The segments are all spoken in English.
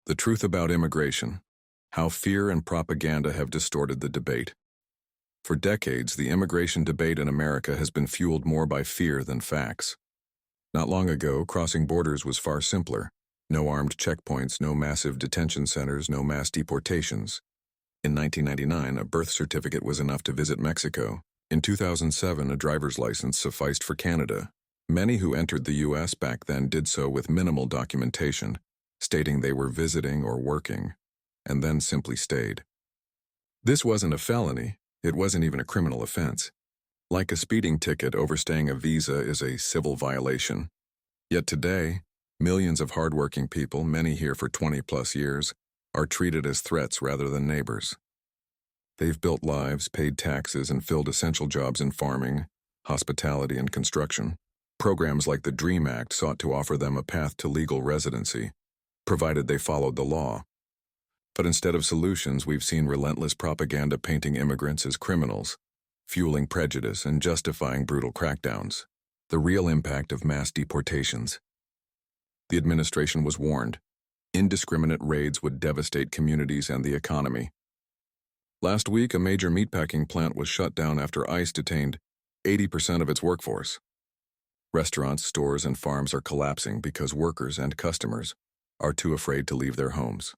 The truth about immigration. How fear and propaganda have distorted the debate. For decades, the immigration debate in America has been fueled more by fear than facts. Not long ago, crossing borders was far simpler. No armed checkpoints, no massive detention centers, no mass deportations. In 1999, a birth certificate was enough to visit Mexico. In 2007, a driver's license sufficed for Canada. Many who entered the U.S. back then did so with minimal documentation, stating they were visiting or working, and then simply stayed. This wasn't a felony. It wasn't even a criminal offense. Like a speeding ticket, overstaying a visa is a civil violation. Yet today, millions of hardworking people, many here for 20-plus years, are treated as threats rather than neighbors. They've built lives, paid taxes, and filled essential jobs in farming, hospitality, and construction. Programs like the DREAM Act sought to offer them a path to legal residency, provided they followed the law. But instead of solutions, we've seen relentless propaganda painting immigrants as criminals, fueling prejudice and justifying brutal crackdowns. The real impact of mass deportations. The administration was warned. Indiscriminate raids would devastate communities and the economy. Last week, a major meatpacking plant was shut down after ICE detained 80% of its workforce. Restaurants, stores, and farms are collapsing because workers and customers are too afraid to leave their homes.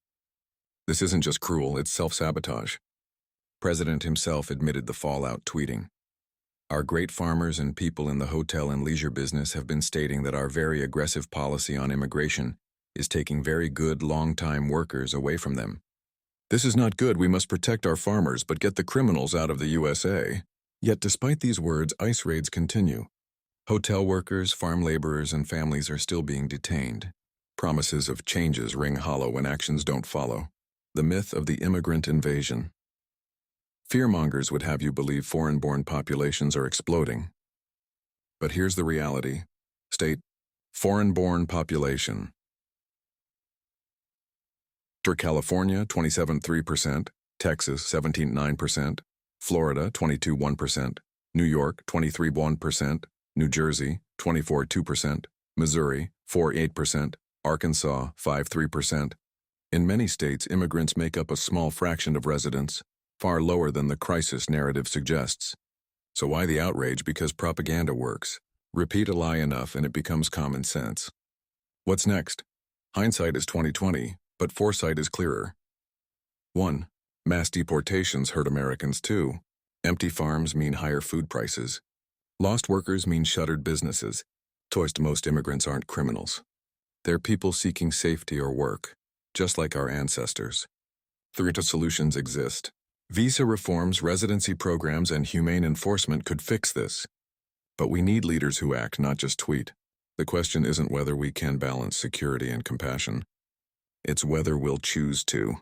This isn't just cruel, it's self-sabotage. President himself admitted the fallout, tweeting, "Our great farmers and people in the hotel and leisure business have been stating that our very aggressive policy on immigration is taking very good, long-time workers away from them. This is not good. We must protect our farmers, but get the criminals out of the USA." Yet despite these words, ICE raids continue. Hotel workers, farm laborers, and families are still being detained. Promises of changes ring hollow when actions don't follow. The myth of the immigrant invasion. Fearmongers would have you believe foreign-born populations are exploding. But here's the reality. State, foreign-born population. For California, 27.3%, Texas, 17.9%, Florida, 22.1%, New York, 23.1%, New Jersey, 24.2%, Missouri, 4.8%, Arkansas, 5.3%. In many states, immigrants make up a small fraction of residents, far lower than the crisis narrative suggests. So why the outrage? Because propaganda works. Repeat a lie enough and it becomes common sense. What's next? Hindsight is 20/20, but foresight is clearer. 1. Mass deportations hurt Americans too. Empty farms mean higher food prices. Lost workers mean shuttered businesses. Most immigrants aren't criminals. They're people seeking safety or work, just like our ancestors. 3. Solutions exist. Visa reforms, residency programs, and humane enforcement could fix this. But we need leaders who act, not just tweet. The question isn't whether we can balance security and compassion. It's whether we'll choose to.